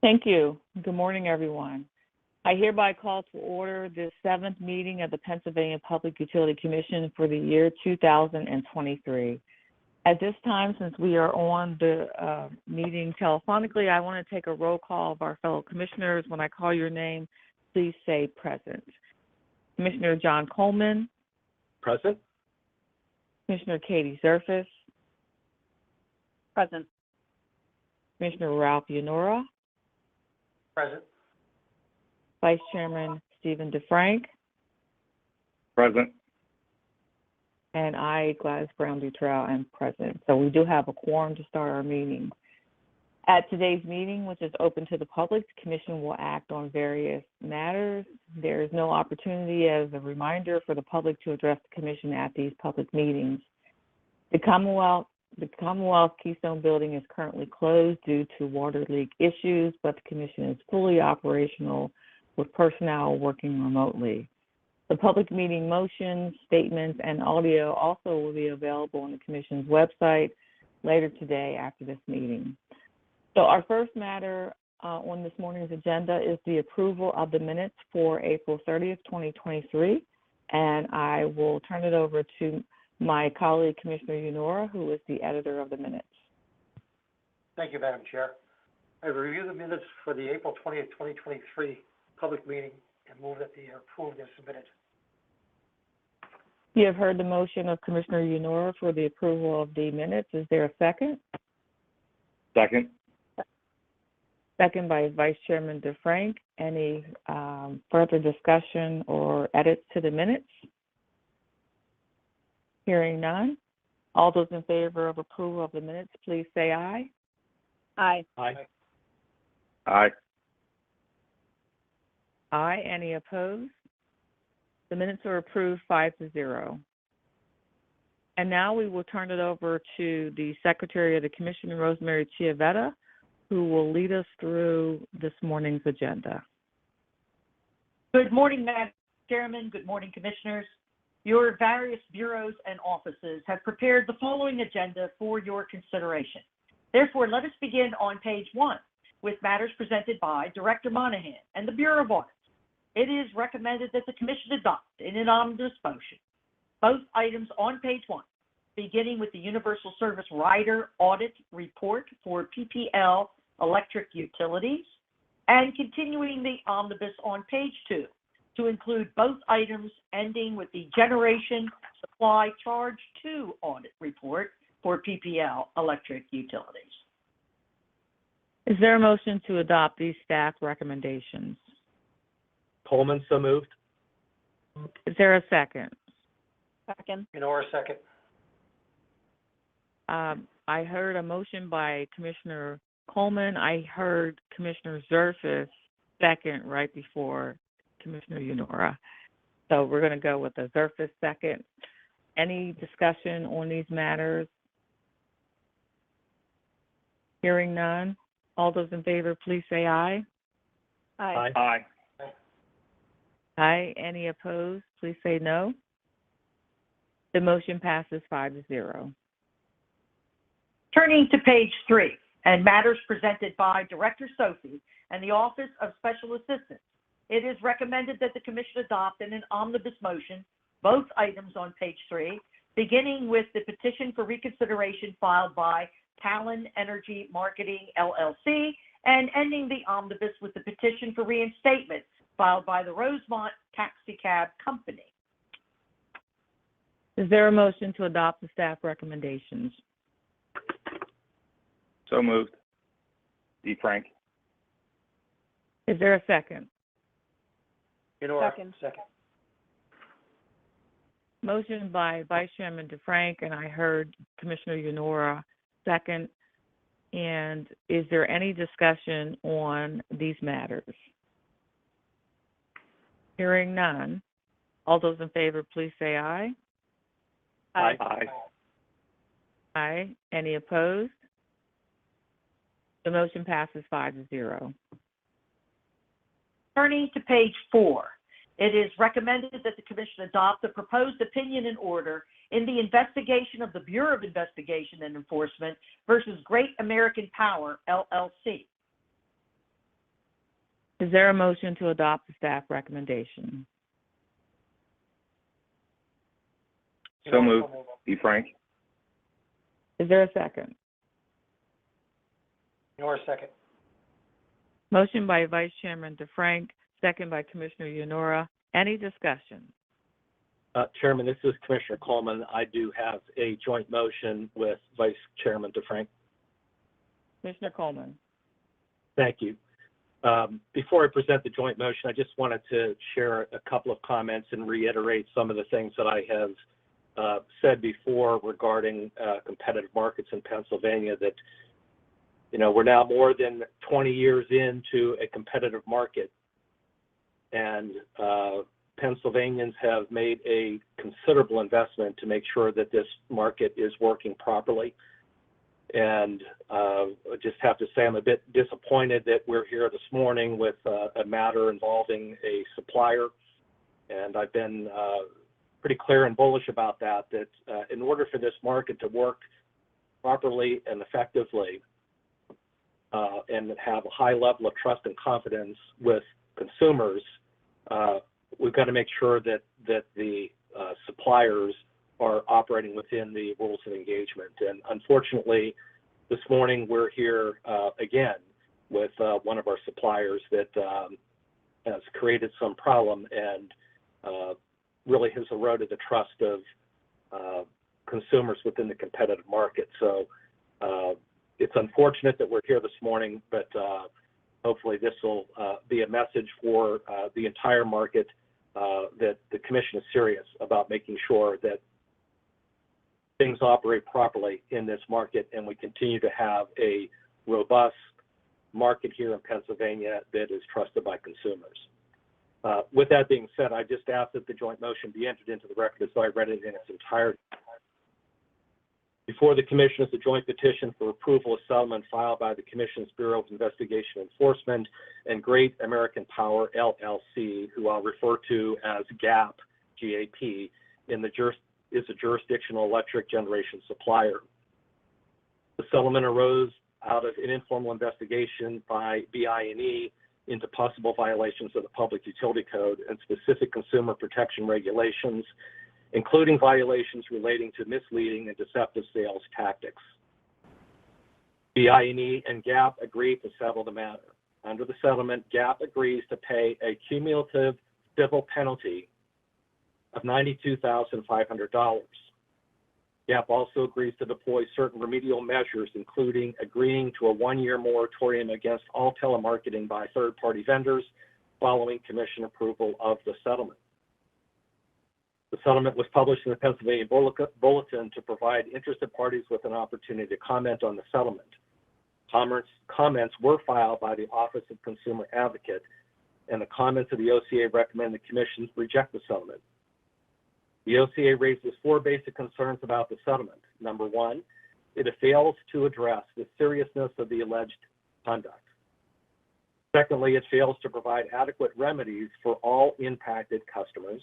Thank you. Good morning, everyone. I hereby call to order the 7th meeting of the Pennsylvania Public Utility Commission for the year 2023. At this time, since we are on the meeting telephonically, I want to take a roll call of our fellow commissioners. When I call your name, please say present. Commissioner John Coleman. Present. Commissioner Katie Zerfis. Present. Commissioner Ralph Yanora. Present. Vice Chairman Stephen DeFrank. Present. And I, Gladys Brown Dutrell, am present. So we do have a quorum to start our meeting. At today's meeting, which is open to the public, the Commission will act on various matters. There is no opportunity, as a reminder, for the public to address the Commission at these public meetings. The Commonwealth Keystone Building is currently closed due to water leak issues, but the Commission is fully operational with personnel working remotely. The public meeting motions, statements, and audio also will be available on the Commission's website later today after this meeting. So our first matter on this morning's agenda is the approval of the minutes for April 30th, 2023. And I will turn it over to my colleague, Commissioner Yanora, who is the editor of the minutes. Thank you, Madam Chair. I reviewed the minutes for the April 20th, 2023 public meeting and move that they are approved and submitted. You have heard the motion of Commissioner Yanora for the approval of the minutes. Is there a second? Second. Second by Vice Chairman DeFrank. Any further discussion or edits to the minutes? Hearing none. All those in favor of approval of the minutes, please say aye. Aye. Aye. Aye. Aye. Any opposed? The minutes are approved 5-0. And now we will turn it over to the Secretary of the Commission, Rosemary Chiavetta, who will lead us through this morning's agenda. Good morning, Madam Chairman. Good morning, Commissioners. Your various bureaus and offices have prepared the following agenda for your consideration. Therefore, let us begin on page 1 with matters presented by Director Monahan and the Bureau of Audits. It is recommended that the Commission adopt in an omnibus motion both items on page 1, beginning with the Universal Service Rider Audit Report for PPL Electric Utilities, and continuing the omnibus on page 2 to include both items ending with the Generation Supply Charge 2 Audit Report for PPL Electric Utilities. Is there a motion to adopt these staff recommendations? Coleman, so moved. Is there a second? Second. Yanora, second. I heard a motion by Commissioner Coleman. I heard Commissioner Zerfis second right before Commissioner Yanora. So we're going to go with the Zerfis second. Any discussion on these matters? Hearing none. All those in favor, please say aye. Aye. Aye. Aye. Any opposed, please say no. The motion passes 5-0. Turning to page 3 and matters presented by Director Sophie and the Office of Special Assistance, it is recommended that the Commission adopt in an omnibus motion both items on page 3, beginning with the petition for reconsideration filed by Talon Energy Marketing, LLC, and ending the omnibus with the petition for reinstatement filed by the Rosemont Taxi Cab Company. Is there a motion to adopt the staff recommendations? So moved. DeFrank. Is there a second? Yanora, Second. second. Motion by Vice Chairman DeFrank, and I heard Commissioner Yanora second. And is there any discussion on these matters? Hearing none. All those in favor, please say aye. Aye. Aye. Aye. Any opposed? The motion passes 5-0. Turning to page 4, it is recommended that the Commission adopt the proposed opinion and order in the investigation of the Bureau of Investigation and Enforcement versus Great American Power, LLC. Is there a motion to adopt the staff recommendation? So moved. DeFrank. Is there a second? Yenora, second. Motion by Vice Chairman DeFrank, second by Commissioner Yenora. Any discussion? Chairman, this is Commissioner Coleman. I do have a joint motion with Vice Chairman DeFrank. Commissioner Coleman. Thank you. Before I present the joint motion, I just wanted to share a couple of comments and reiterate some of the things that I have said before regarding competitive markets in Pennsylvania, that, you know, we're now more than 20 years into a competitive market, and Pennsylvanians have made a considerable investment to make sure that this market is working properly. And I just have to say I'm a bit disappointed that we're here this morning with a matter involving a supplier. And I've been pretty clear and bullish about that, in order for this market to work properly and effectively and have a high level of trust and confidence with consumers, we've got to make sure that the suppliers are operating within the rules of engagement. And unfortunately, this morning we're here again with one of our suppliers that has created some problem and really has eroded the trust of consumers within the competitive market. So it's unfortunate that we're here this morning, but hopefully this will be a message for the entire market that the Commission is serious about making sure that things operate properly in this market, and we continue to have a robust market here in Pennsylvania that is trusted by consumers. With that being said, I just ask that the joint motion be entered into the record as though I read it in its entirety. Before the Commission is a joint petition for approval of settlement filed by the Commission's Bureau of Investigation Enforcement and Great American Power, LLC, who I'll refer to as GAP, G-A-P, is a jurisdictional electric generation supplier. The settlement arose out of an informal investigation by BI&E into possible violations of the Public Utility Code and specific consumer protection regulations, including violations relating to misleading and deceptive sales tactics. BI&E and GAP agreed to settle the matter. Under the settlement, GAP agrees to pay a cumulative civil penalty of $92,500. GAP also agrees to deploy certain remedial measures, including agreeing to a one-year moratorium against all telemarketing by third-party vendors following Commission approval of the settlement. The settlement was published in the Pennsylvania Bulletin to provide interested parties with an opportunity to comment on the settlement. Comments were filed by the Office of Consumer Advocate, and the comments of the OCA recommend the Commission reject the settlement. The OCA raises four basic concerns about the settlement. Number one, it fails to address the seriousness of the alleged conduct. Secondly, it fails to provide adequate remedies for all impacted customers.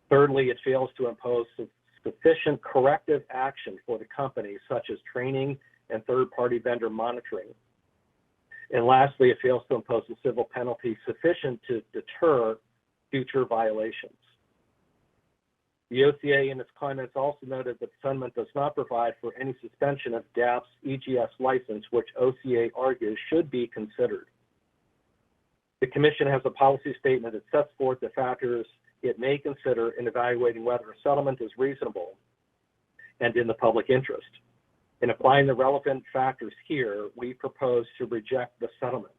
Thirdly, it fails to impose sufficient corrective action for the company, such as training and third-party vendor monitoring. And lastly, it fails to impose a civil penalty sufficient to deter future violations. The OCA in its comments also noted that the settlement does not provide for any suspension of GAP's EGS license, which OCA argues should be considered. The Commission has a policy statement that sets forth the factors it may consider in evaluating whether a settlement is reasonable and in the public interest. In applying the relevant factors here, we propose to reject the settlement.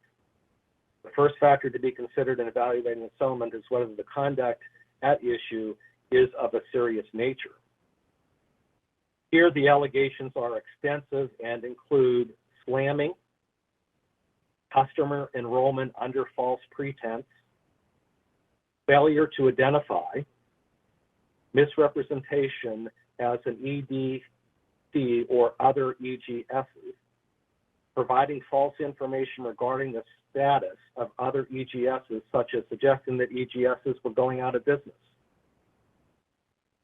The first factor to be considered in evaluating the settlement is whether the conduct at issue is of a serious nature. Here, the allegations are extensive and include slamming, customer enrollment under false pretense, failure to identify, misrepresentation as an EDC or other EGSs, providing false information regarding the status of other EGSs, such as suggesting that EGSs were going out of business,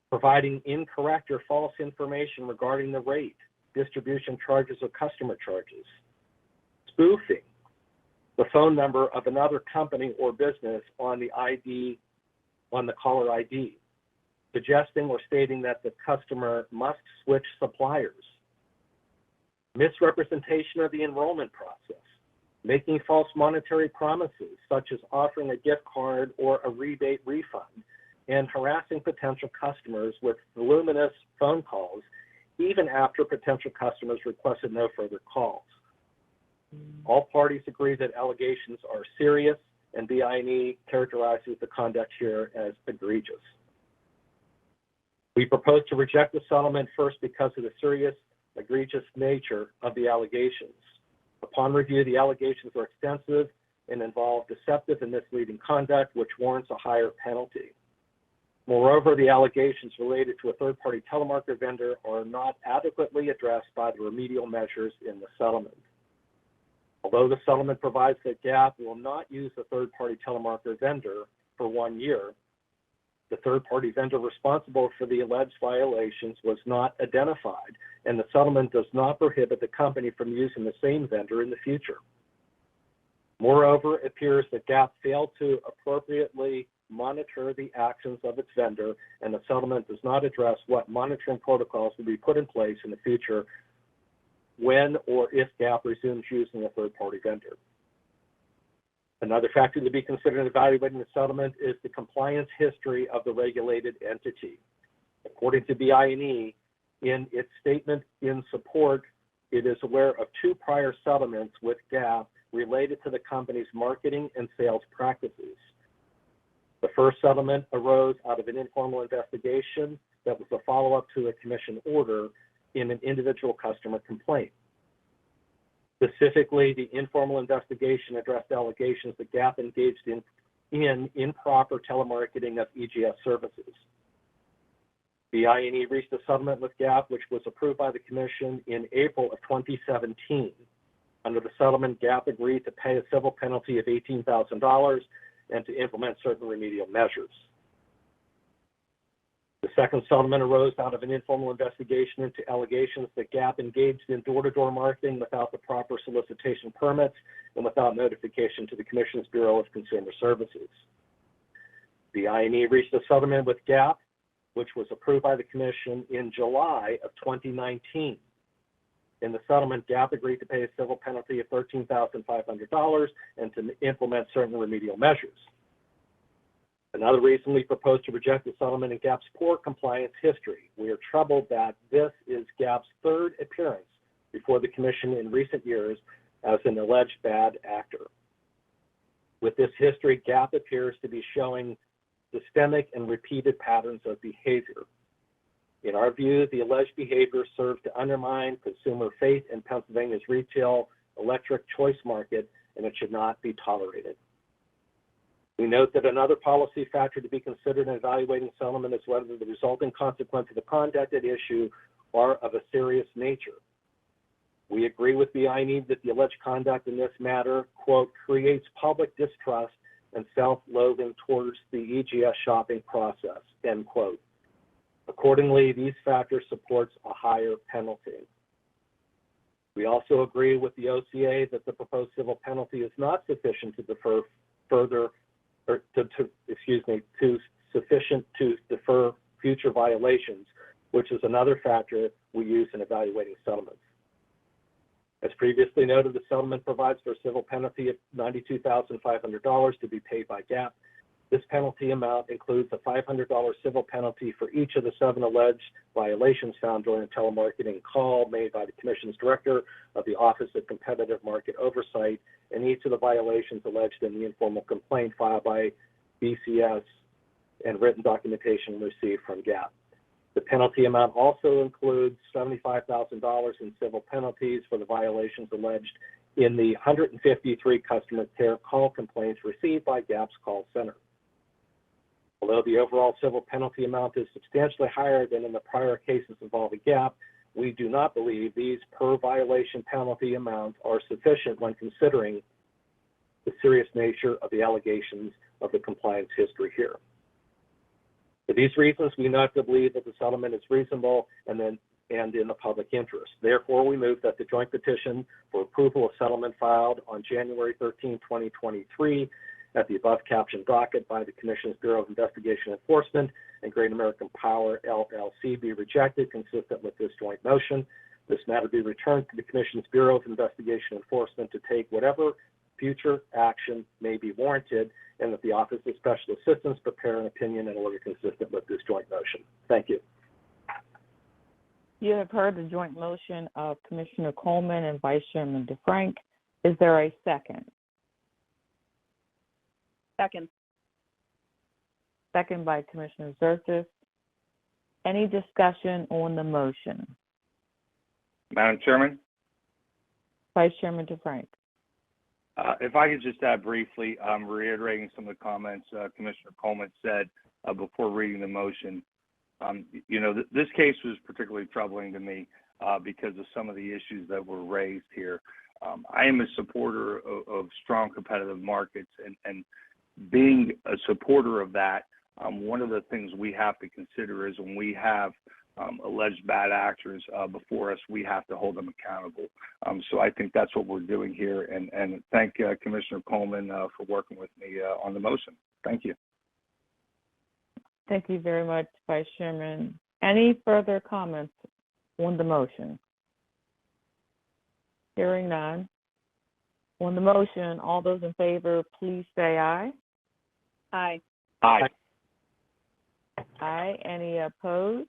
providing incorrect or false information regarding the rate, distribution charges, or customer charges, spoofing, the phone number of another company or business on the caller ID, suggesting or stating that the customer must switch suppliers, misrepresentation of the enrollment process, making false monetary promises such as offering a gift card or a rebate refund, and harassing potential customers with voluminous phone calls even after potential customers requested no further calls. All parties agree that allegations are serious, and BI&E characterizes the conduct here as egregious. We propose to reject the settlement first because of the serious, egregious nature of the allegations. Upon review, the allegations are extensive and involve deceptive and misleading conduct, which warrants a higher penalty. Moreover, the allegations related to a third-party telemarketer vendor are not adequately addressed by the remedial measures in the settlement. Although the settlement provides that GAP will not use a third-party telemarketer vendor for 1 year, the third-party vendor responsible for the alleged violations was not identified, and the settlement does not prohibit the company from using the same vendor in the future. Moreover, it appears that GAP failed to appropriately monitor the actions of its vendor, and the settlement does not address what monitoring protocols will be put in place in the future when or if GAP resumes using a third-party vendor. Another factor to be considered in evaluating the settlement is the compliance history of the regulated entity. According to BI&E, in its statement in support, it is aware of 2 prior settlements with GAP related to the company's marketing and sales practices. The first settlement arose out of an informal investigation that was a follow-up to a commission order in an individual customer complaint. Specifically, the informal investigation addressed allegations that GAP engaged in improper telemarketing of EGS services. BI&E reached a settlement with GAP, which was approved by the Commission in April of 2017. Under the settlement, GAP agreed to pay a civil penalty of $18,000 and to implement certain remedial measures. The second settlement arose out of an informal investigation into allegations that GAP engaged in door-to-door marketing without the proper solicitation permits and without notification to the Commission's Bureau of Consumer Services. BI&E reached a settlement with GAP, which was approved by the Commission in July of 2019. In the settlement, GAP agreed to pay a civil penalty of $13,500 and to implement certain remedial measures. Another reason we propose to reject the settlement in GAP's poor compliance history. We are troubled that this is GAP's 3rd appearance before the Commission in recent years as an alleged bad actor. With this history, GAP appears to be showing systemic and repeated patterns of behavior. In our view, the alleged behavior serves to undermine consumer faith in Pennsylvania's retail electric choice market, and it should not be tolerated. We note that another policy factor to be considered in evaluating settlement is whether the resulting consequences of the conduct at issue are of a serious nature. We agree with BI&E that the alleged conduct in this matter, quote, creates public distrust and self-loathing towards the EGS shopping process, end quote. Accordingly, these factors supports a higher penalty. We also agree with the OCA that the proposed civil penalty is not sufficient to defer further, or sufficient to defer future violations, which is another factor we use in evaluating settlements. As previously noted, the settlement provides for a civil penalty of $92,500 to be paid by GAP. This penalty amount includes a $500 civil penalty for each of the 7 alleged violations found during a telemarketing call made by the Commission's Director of the Office of Competitive Market Oversight, and each of the violations alleged in the informal complaint filed by BCS and written documentation received from GAP. The penalty amount also includes $75,000 in civil penalties for the violations alleged in the 153 customer care call complaints received by GAP's call center. Although the overall civil penalty amount is substantially higher than in the prior cases involving GAP, we do not believe these per violation penalty amounts are sufficient when considering the serious nature of the allegations of the compliance history here. For these reasons, we not believe that the settlement is reasonable and then and in the public interest. Therefore, we move that the joint petition for approval of settlement filed on January 13, 2023, at the above captioned docket by the Commission's Bureau of Investigation and Enforcement and Great American Power, LLC, be rejected, consistent with this joint motion. This matter be returned to the Commission's Bureau of Investigation and Enforcement to take whatever future action may be warranted, and that the Office of Special Assistance prepare an opinion in order consistent with this joint motion. Thank you. You have heard the joint motion of Commissioner Coleman and Vice Chairman DeFrank. Is there a second? Second. Second by Commissioner Zertis. Any discussion on the motion? Madam Chairman, Vice Chairman DeFrank. if I could just add briefly, reiterating some of the comments Commissioner Coleman said before reading the motion. This case was particularly troubling to me because of some of the issues that were raised here. I am a supporter of strong competitive markets, and being a supporter of that, one of the things we have to consider is when we have alleged bad actors before us, we have to hold them accountable. So I think that's what we're doing here, and thank Commissioner Coleman for working with me on the motion. Thank you. Thank you very much, Vice Chairman. Any further comments on the motion? Hearing none. On the motion, all those in favor, please say aye. Aye. Aye. Aye. Any opposed?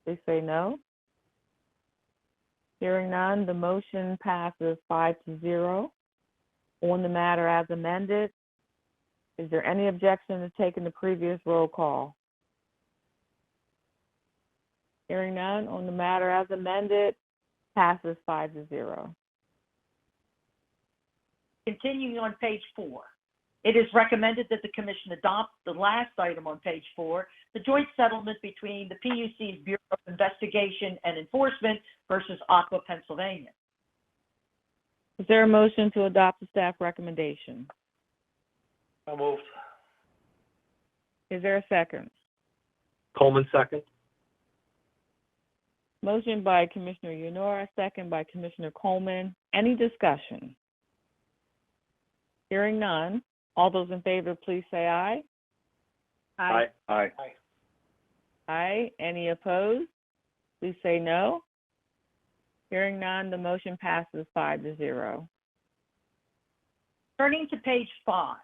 Please say no. Hearing none, the motion passes 5-0. On the matter as amended, is there any objection to taking the previous roll call? Hearing none, on the matter as amended, passes 5-0. Continuing on page 4, it is recommended that the Commission adopt the last item on page 4, the joint settlement between the PUC's Bureau of Investigation and Enforcement versus Aqua, Pennsylvania. Is there a motion to adopt the staff recommendation? So moved. Is there a second? Coleman, second. Motion by Commissioner Yonora, second by Commissioner Coleman. Any discussion? Hearing none. All those in favor, please say aye. Aye. Aye. Aye. Aye. Any opposed? Please say no. Hearing none, the motion passes 5-0. Turning to page 5,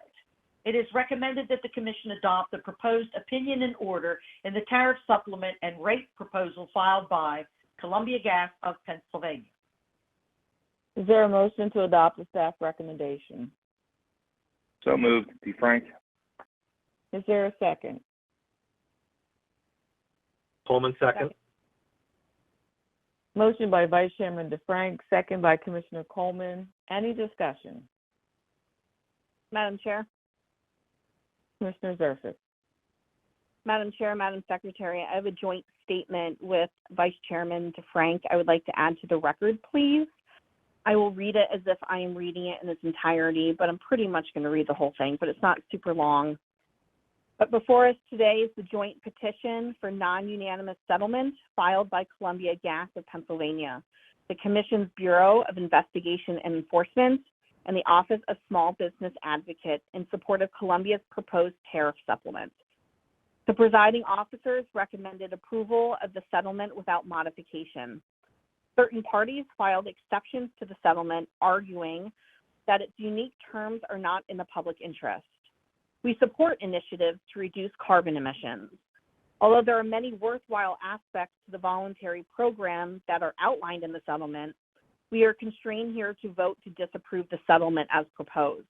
it is recommended that the Commission adopt the proposed opinion and order in the tariff supplement and rate proposal filed by Columbia Gas of Pennsylvania. Is there a motion to adopt the staff recommendation? So moved. DeFrank. Is there a second? Coleman, second. Motion by Vice Chairman DeFrank, second by Commissioner Coleman. Any discussion? Madam Chair. Commissioner Zerfis. Madam Chair, Madam Secretary, I have a joint statement with Vice Chairman DeFrank I would like to add to the record, please. I will read it as if I am reading it in its entirety, but I'm pretty much going to read the whole thing, but it's not super long. But before us today is the joint petition for non-unanimous settlement filed by Columbia Gas of Pennsylvania, the Commission's Bureau of Investigation and Enforcement, and the Office of Small Business Advocate in support of Columbia's proposed tariff supplement. The presiding officers recommended approval of the settlement without modification. Certain parties filed exceptions to the settlement, arguing that its unique terms are not in the public interest. We support initiatives to reduce carbon emissions. Although there are many worthwhile aspects to the voluntary program that are outlined in the settlement, we are constrained here to vote to disapprove the settlement as proposed.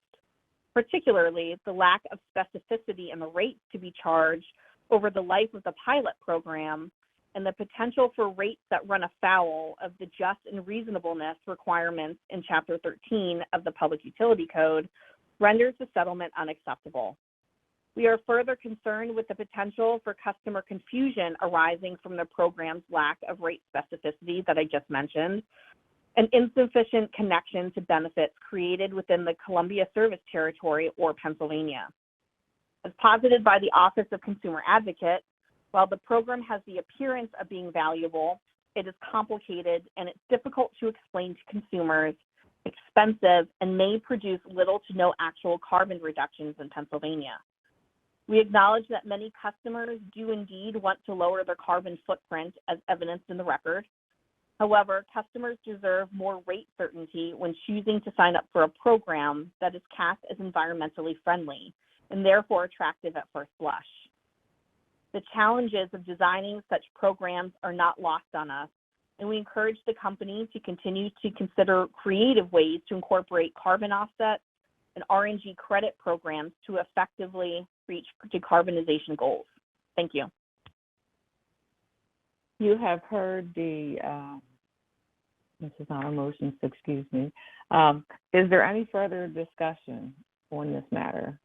Particularly, the lack of specificity in the rates to be charged over the life of the pilot program and the potential for rates that run afoul of the just and reasonableness requirements in Chapter 13 of the Public Utility Code renders the settlement unacceptable. We are further concerned with the potential for customer confusion arising from the program's lack of rate specificity that I just mentioned, and insufficient connection to benefits created within the Columbia service territory or Pennsylvania. As posited by the Office of Consumer Advocate, while the program has the appearance of being valuable, it is complicated and it's difficult to explain to consumers, expensive, and may produce little to no actual carbon reductions in Pennsylvania. We acknowledge that many customers do indeed want to lower their carbon footprint as evidenced in the record. However, customers deserve more rate certainty when choosing to sign up for a program that is cast as environmentally friendly and therefore attractive at first blush. The challenges of designing such programs are not lost on us, and we encourage the company to continue to consider creative ways to incorporate carbon offsets and RNG credit programs to effectively reach decarbonization goals. Thank you. You have heard the, this is not a motion, so excuse me. Is there any further discussion on this matter?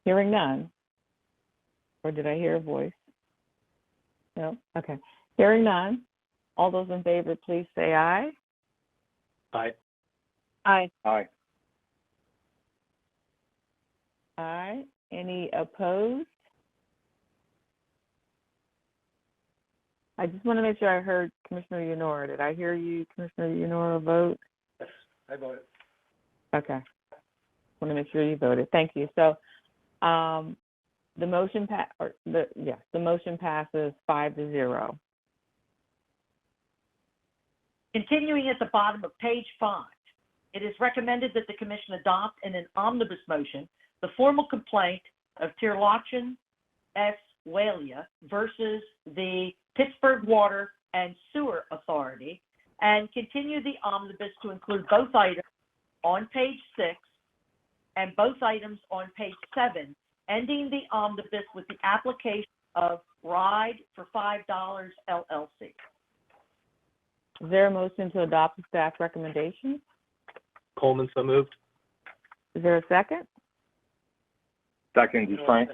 Hearing none. Or did I hear a voice? No? Okay. Hearing none. All those in favor, please say aye. Aye. Aye. Aye. Aye. Any opposed? I just want to make sure I heard Commissioner Yanora. Did I hear you, Commissioner Yanora, vote? Yes, I voted. Okay. Want to make sure you voted. Thank you. So, the motion the motion passes 5-0. Continuing at the bottom of page 5, it is recommended that the Commission adopt in an omnibus motion the formal complaint of Tirlachan S. Walia versus the Pittsburgh Water and Sewer Authority, and continue the omnibus to include both items on page 6 and both items on page 7, ending the omnibus with the application of Ride for $5 LLC. Is there a motion to adopt the staff recommendation? Coleman, so moved. Is there a second? Second, DeFrank.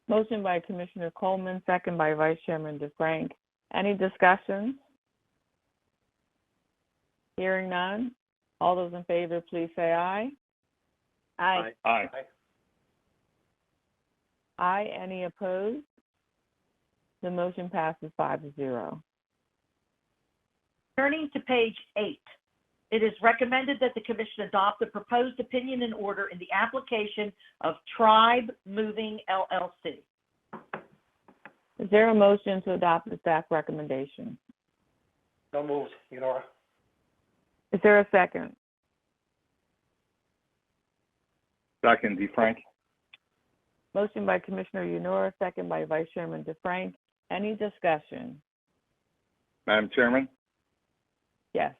Motion by Commissioner Coleman, second by Vice Chairman DeFrank. Any discussion? Hearing none. All those in favor, please say aye. Aye. Aye. Aye. Any opposed? The motion passes 5-0. Turning to page 8, it is recommended that the Commission adopt the proposed opinion and order in the application of Tribe Moving LLC. Is there a motion to adopt the staff recommendation? So moved, Yanora. Is there a second? Second, DeFrank. Motion by Commissioner Yanora, second by Vice Chairman DeFrank. Any discussion? Madam Chairman, Yes.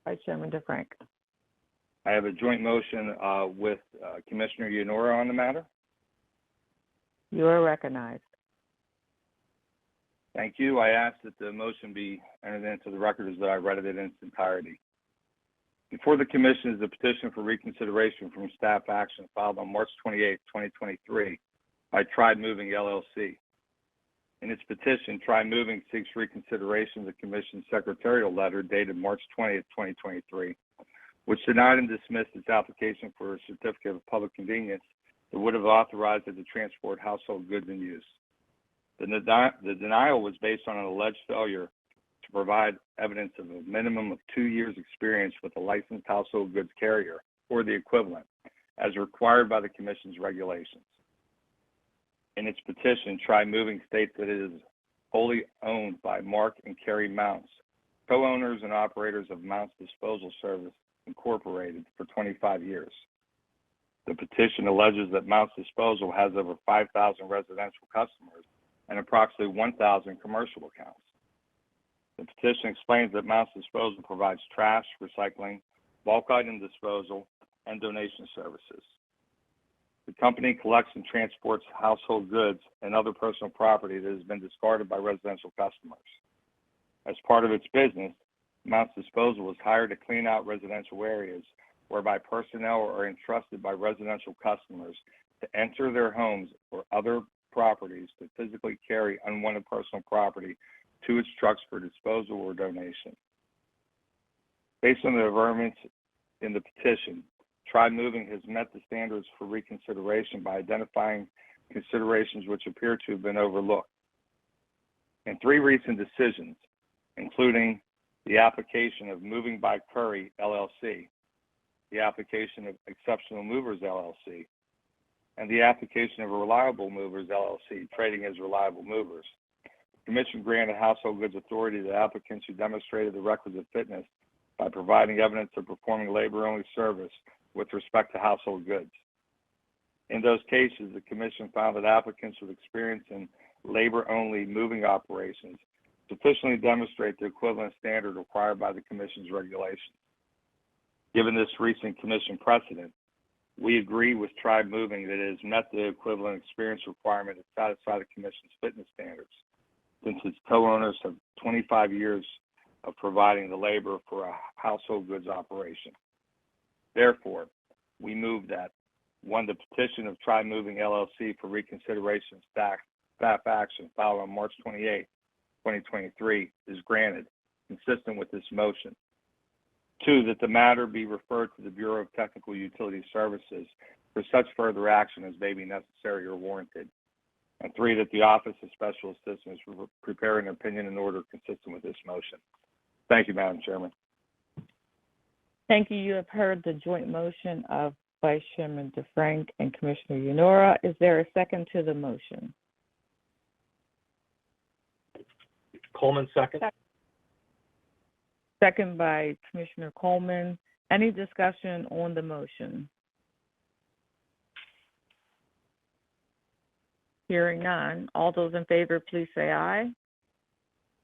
Vice Chairman DeFrank. I have a joint motion with Commissioner Yanora on the matter. You are recognized. Thank you. I ask that the motion be entered into the record as that I read it in its entirety. Before the Commission is a petition for reconsideration from staff action filed on March 28, 2023 by Tribe Moving LLC. In its petition, Tribe Moving seeks reconsideration of the Commission's secretarial letter dated March 20, 2023, which denied and dismissed its application for a certificate of public convenience that would have authorized it to transport household goods in use. The denial was based on an alleged failure to provide evidence of a minimum of 2 years' experience with a licensed household goods carrier or the equivalent, as required by the Commission's regulations. In its petition, Tribe Moving states that it is wholly owned by Mark and Carrie Mounts, co-owners and operators of Mounts Disposal Service Incorporated for 25 years. The petition alleges that Mounts Disposal has over 5,000 residential customers and approximately 1,000 commercial accounts. The petition explains that Mounts Disposal provides trash, recycling, bulk item disposal, and donation services. The company collects and transports household goods and other personal property that has been discarded by residential customers. As part of its business, Mounts Disposal is hired to clean out residential areas whereby personnel are entrusted by residential customers to enter their homes or other properties to physically carry unwanted personal property to its trucks for disposal or donation. Based on the averments in the petition, Tribe Moving has met the standards for reconsideration by identifying considerations which appear to have been overlooked. In 3 recent decisions, including the application of Moving by Curry, LLC, the application of Exceptional Movers, LLC, and the application of Reliable Movers, LLC, trading as Reliable Movers, the Commission granted Household Goods Authority to applicants who demonstrated the requisite fitness by providing evidence of performing labor-only service with respect to household goods. In those cases, the Commission found that applicants with experience in labor-only moving operations sufficiently demonstrate the equivalent standard required by the Commission's regulations. Given this recent Commission precedent, we agree with Tribe Moving that it has met the equivalent experience requirement to satisfy the Commission's fitness standards, since its co-owners have 25 years of providing the labor for a household goods operation. Therefore, we move that 1, the petition of Tribe Moving LLC for reconsideration of staff action filed on March 28, 2023 is granted, consistent with this motion. 2, that the matter be referred to the Bureau of Technical Utility Services for such further action as may be necessary or warranted. And 3, that the Office of Special Assistance prepare an opinion and order consistent with this motion. Thank you, Madam Chairman. Thank you. You have heard the joint motion of Vice Chairman DeFrank and Commissioner Yonora. Is there a second to the motion? Coleman, second. Second by Commissioner Coleman. Any discussion on the motion? Hearing none. All those in favor, please say aye.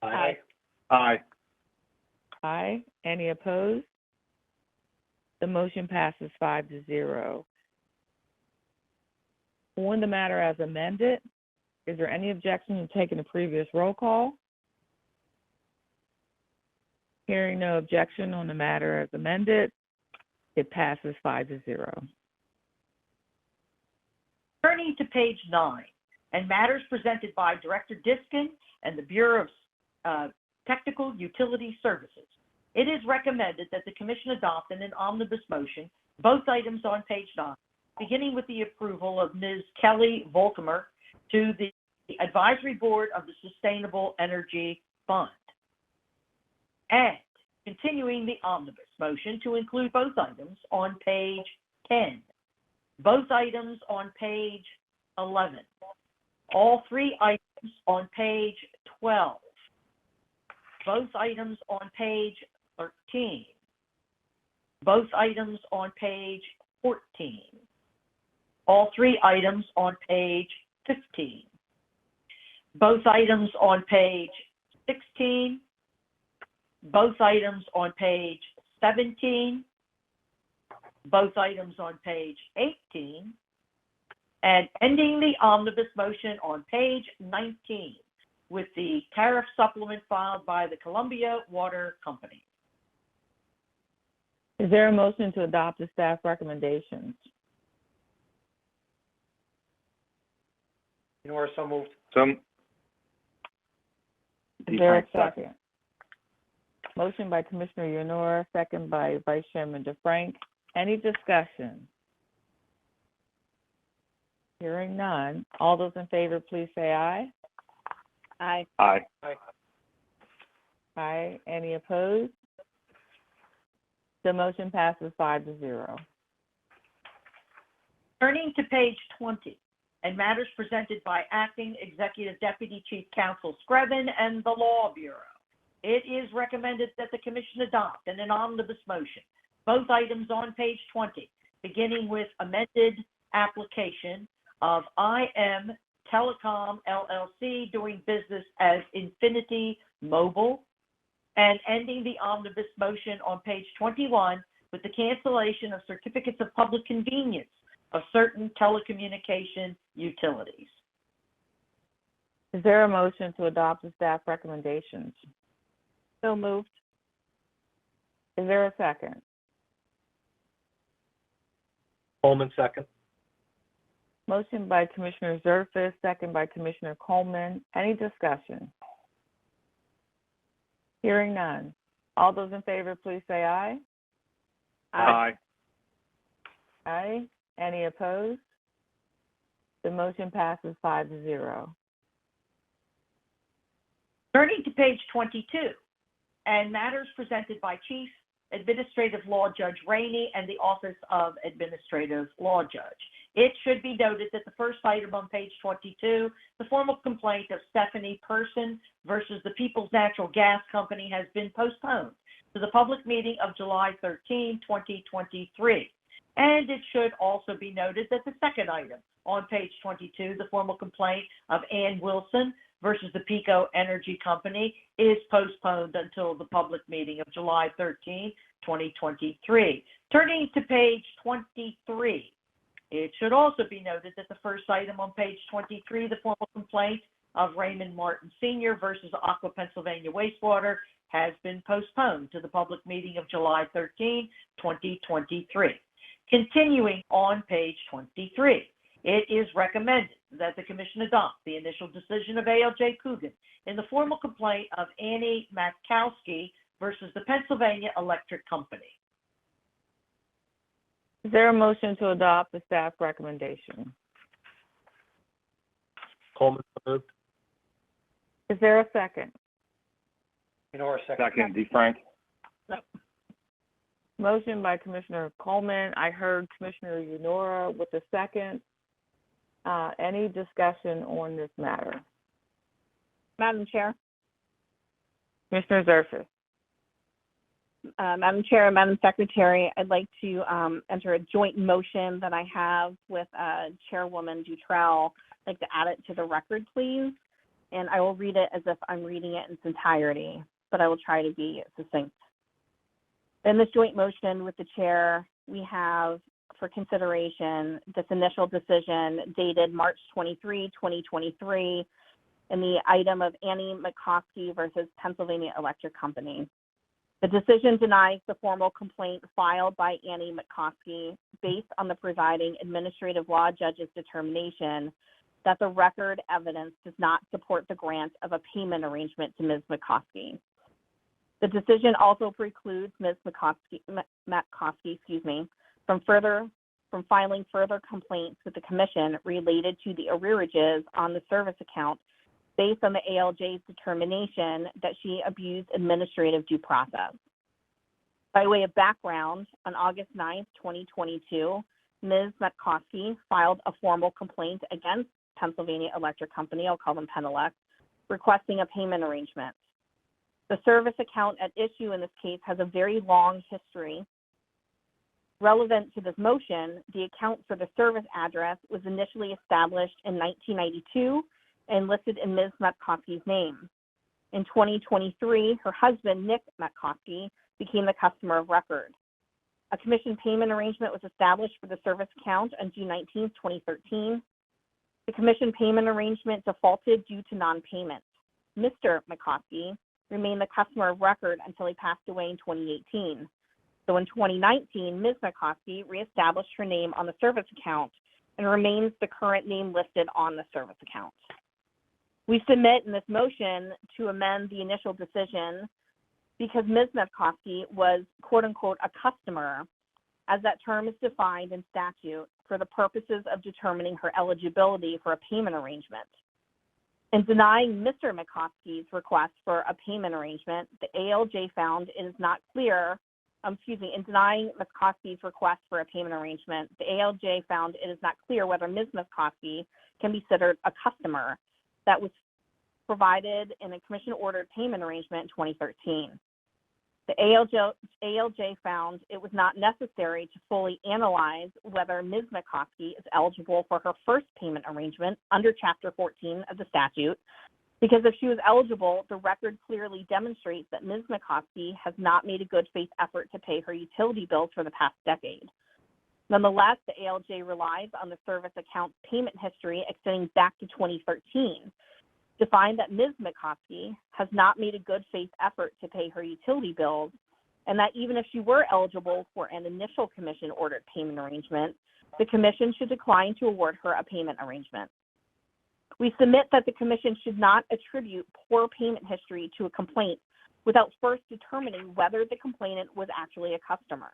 Aye. Aye. Aye. Any opposed? The motion passes 5-0. On the matter as amended, is there any objection to taking the previous roll call? Hearing no objection on the matter as amended, it passes 5-0. Turning to page 9, and matters presented by Director Diskin and the Bureau of Technical Utility Services. It is recommended that the Commission adopt in an omnibus motion both items on page 9, beginning with the approval of Ms. Kelly Volkemer to the Advisory Board of the Sustainable Energy Fund, and continuing the omnibus motion to include both items on page 10, both items on page 11, all 3 items on page 12, both items on page 13, both items on page 14, all 3 items on page 15, both items on page 16, both items on page 17, both items on page 18, and ending the omnibus motion on page 19 with the tariff supplement filed by the Columbia Water Company. Is there a motion to adopt the staff recommendations? Yonora, so moved. Is there a second? Motion by Commissioner Yonora, second by Vice Chairman DeFrank. Any discussion? Hearing none. All those in favor, please say aye. Aye. Aye. Aye. Any opposed? The motion passes 5-0. Turning to page 20, and matters presented by Acting Executive Deputy Chief Counsel Screven and the Law Bureau. It is recommended that the Commission adopt in an omnibus motion both items on page 20, beginning with amended application of IM Telecom LLC doing business as Infinity Mobile, and ending the omnibus motion on page 21 with the cancellation of certificates of public convenience of certain telecommunication utilities. Is there a motion to adopt the staff recommendations? So moved. Is there a second? Coleman, second. Motion by Commissioner Zerfis, second by Commissioner Coleman. Any discussion? Hearing none. All those in favor, please say aye. Aye. Aye. Any opposed? The motion passes 5-0. Turning to page 22, and matters presented by Chief Administrative Law Judge Rainey and the Office of Administrative Law Judge. It should be noted that the first item on page 22, the formal complaint of Stephanie Person versus the People's Natural Gas Company, has been postponed to the public meeting of July 13, 2023. And it should also be noted that the second item on page 22, the formal complaint of Ann Wilson versus the PECO Energy Company, is postponed until the public meeting of July 13, 2023. Turning to page 23, it should also be noted that the first item on page 23, the formal complaint of Raymond Martin Sr. versus Aqua Pennsylvania Wastewater, has been postponed to the public meeting of July 13, 2023. Continuing on page 23, it is recommended that the Commission adopt the initial decision of ALJ Coogan in the formal complaint of Annie Matkowski versus the Pennsylvania Electric Company. Is there a motion to adopt the staff recommendation? Coleman, so moved. Is there a second? Minora, second. Second, DeFrank. Motion by Commissioner Coleman. I heard Commissioner Unora with a second. Any discussion on this matter? Madam Chair. Commissioner Zurfas. Madam Chair and Madam Secretary, I'd like to enter a joint motion that I have with Chairwoman Dutrell. I'd like to add it to the record, please. And I will read it as if I'm reading it in its entirety, but I will try to be succinct. In this joint motion with the chair, we have for consideration this initial decision dated March 23, 2023, in the item of Annie Matkowski versus Pennsylvania Electric Company. The decision denies the formal complaint filed by Annie Matkowski based on the presiding administrative law judge's determination that the record evidence does not support the grant of a payment arrangement to Ms. Matkowski. The decision also precludes Ms. Matkowski, from filing further complaints with the Commission related to the arrearages on the service account based on the ALJ's determination that she abused administrative due process. By way of background, on August 9, 2022, Ms. Matkowski filed a formal complaint against Pennsylvania Electric Company, I'll call them Penelec, requesting a payment arrangement. The service account at issue in this case has a very long history. Relevant to this motion, the account for the service address was initially established in 1992 and listed in Ms. Matkowski's name. In 2023, her husband, Nick Matkowski, became the customer of record. A commission payment arrangement was established for the service account on June 19, 2013. The commission payment arrangement defaulted due to non-payment. Mr. Matkowski remained the customer of record until he passed away in 2018. So in 2019, Ms. Matkowski reestablished her name on the service account and remains the current name listed on the service account. We submit in this motion to amend the initial decision because Ms. Matkowski was, quote unquote, a customer, as that term is defined in statute for the purposes of determining her eligibility for a payment arrangement. In denying Mr. Matkowski's request for a payment arrangement, the ALJ found it is not clear, in denying Matkowski's request for a payment arrangement, the ALJ found it is not clear whether Ms. Matkowski can be considered a customer that was provided in a commission-ordered payment arrangement in 2013. The ALJ found it was not necessary to fully analyze whether Ms. Matkowski is eligible for her first payment arrangement under Chapter 14 of the statute, because if she was eligible, the record clearly demonstrates that Ms. Matkowski has not made a good faith effort to pay her utility bills for the past decade. Nonetheless, the ALJ relies on the service account payment history extending back to 2013 to find that Ms. Matkowski has not made a good faith effort to pay her utility bills, and that even if she were eligible for an initial commission-ordered payment arrangement, the Commission should decline to award her a payment arrangement. We submit that the Commission should not attribute poor payment history to a complaint without first determining whether the complainant was actually a customer.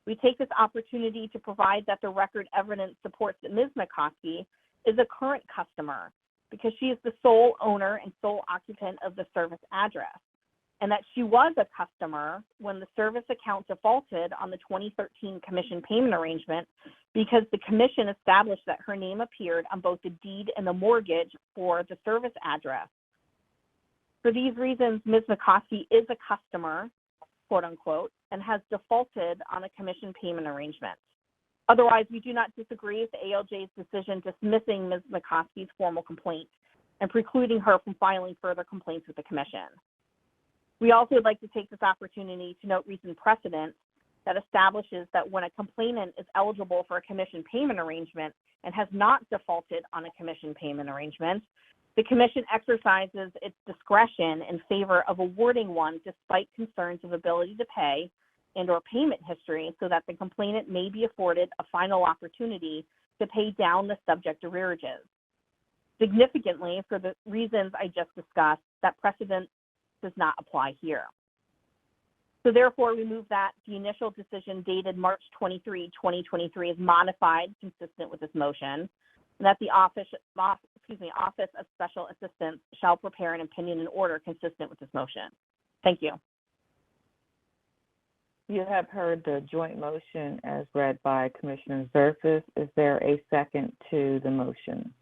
We take this opportunity to provide that the record evidence supports that Ms. Matkowski is a current customer because she is the sole owner and sole occupant of the service address, and that she was a customer when the service account defaulted on the 2013 commission payment arrangement because the commission established that her name appeared on both the deed and the mortgage for the service address. For these reasons, Ms. McCoskey is a customer, quote unquote, and has defaulted on a commission payment arrangement. Otherwise, we do not disagree with the ALJ's decision dismissing Ms. McCoskey's formal complaint and precluding her from filing further complaints with the commission. We also would like to take this opportunity to note recent precedent that establishes that when a complainant is eligible for a commission payment arrangement and has not defaulted on a commission payment arrangement, the commission exercises its discretion in favor of awarding one despite concerns of ability to pay and or payment history so that the complainant may be afforded a final opportunity to pay down the subject arrearages. Significantly, for the reasons I just discussed, that precedent does not apply here. So therefore, we move that the initial decision dated March 23, 2023 is modified consistent with this motion, and that the Office of Special Assistance shall prepare an opinion and order consistent with this motion. Thank you. You have heard the joint motion as read by Commissioner Zerfis. Is there a second to the motion?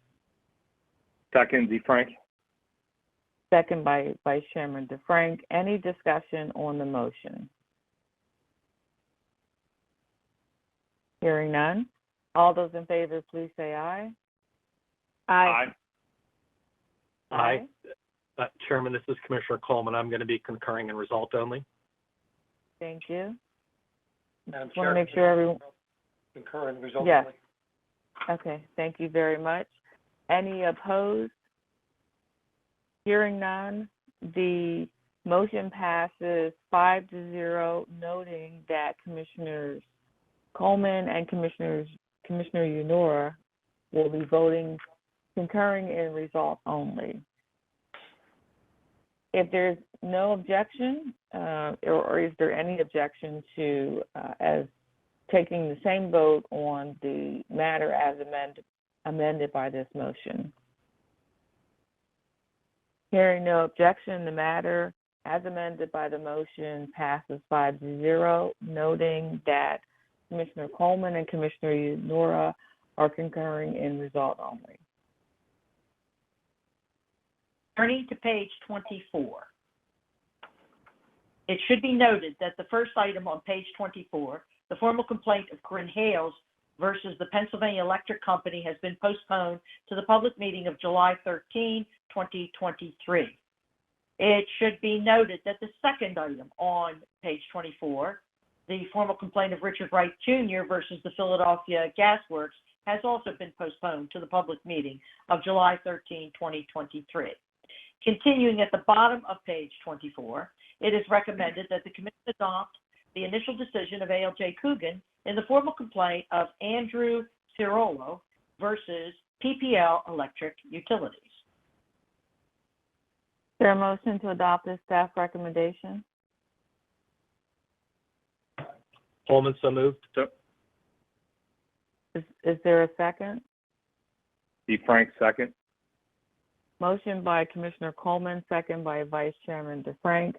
Second, DeFrank. Second by Vice Chairman DeFrank. Any discussion on the motion? Hearing none. All those in favor, please say aye. Aye. Aye. Chairman, this is Commissioner Coleman. I'm going to be concurring in result only. Thank you. Madam Want Chair, to make sure everyone. concur in result Yes. only. Okay. Thank you very much. Any opposed? Hearing none. The motion passes 5-0, noting that Commissioners Coleman and Commissioner Unora will be voting concurring in result only. If there's no objection, or is there any objection to as taking the same vote on the matter as amended by this motion? Hearing no objection, the matter as amended by the motion passes 5-0, noting that Commissioner Coleman and Commissioner Unora are concurring in result only. Turning to page 24. It should be noted that the first item on page 24, the formal complaint of Corinne Hales versus the Pennsylvania Electric Company, has been postponed to the public meeting of July 13, 2023. It should be noted that the second item on page 24, the formal complaint of Richard Wright Jr. versus the Philadelphia Gas Works, has also been postponed to the public meeting of July 13, 2023. Continuing at the bottom of page 24, it is recommended that the Commission adopt the initial decision of ALJ Coogan in the formal complaint of Andrew Cirolo versus PPL Electric Utilities. Is there a motion to adopt this staff recommendation? Coleman, so moved. Is there a second? DeFrank, second. Motion by Commissioner Coleman, second by Vice Chairman DeFrank.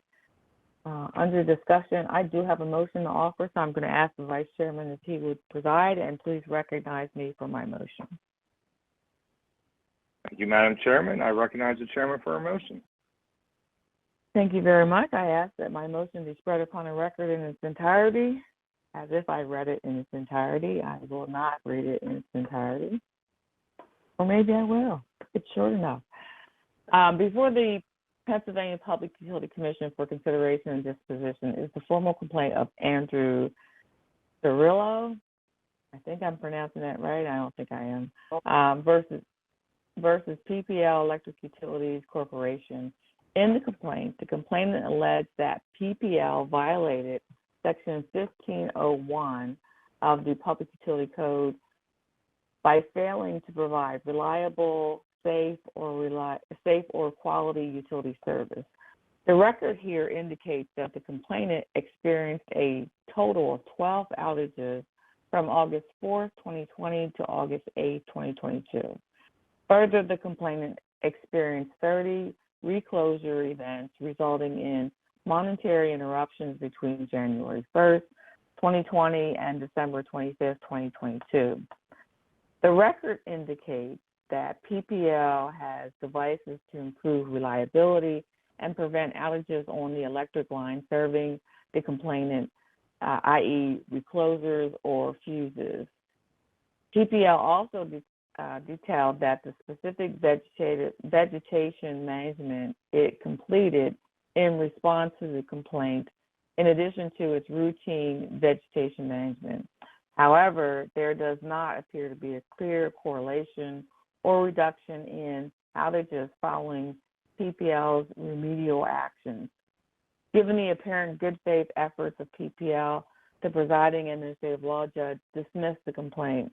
Under discussion, I do have a motion to offer, so I'm going to ask the Vice Chairman if he would preside, and please recognize me for my motion. Thank you, Madam Chairman. I recognize the chairman for a motion. Thank you very much. I ask that my motion be spread upon the record in its entirety, as if I read it in its entirety. I will not read it in its entirety. Or maybe I will. It's short enough. Before the Pennsylvania Public Utility Commission for consideration and disposition is the formal complaint of Andrew Cirillo. I think I'm pronouncing that right. I don't think I am. Versus PPL Electric Utilities Corporation. In the complaint, the complainant alleged that PPL violated Section 1501 of the Public Utility Code by failing to provide reliable, safe or quality utility service. The record here indicates that the complainant experienced a total of 12 outages from August 4th, 2020 to August 8th, 2022. Further, the complainant experienced 30 reclosure events resulting in monetary interruptions between January 1st, 2020 and December 25th, 2022. The record indicates that PPL has devices to improve reliability and prevent outages on the electric line serving the complainant, i.e. reclosers or fuses. PPL also detailed that the specific vegetation management it completed in response to the complaint, in addition to its routine vegetation management. However, there does not appear to be a clear correlation or reduction in outages following PPL's remedial actions. Given the apparent good faith efforts of PPL, the presiding administrative law judge dismissed the complaint.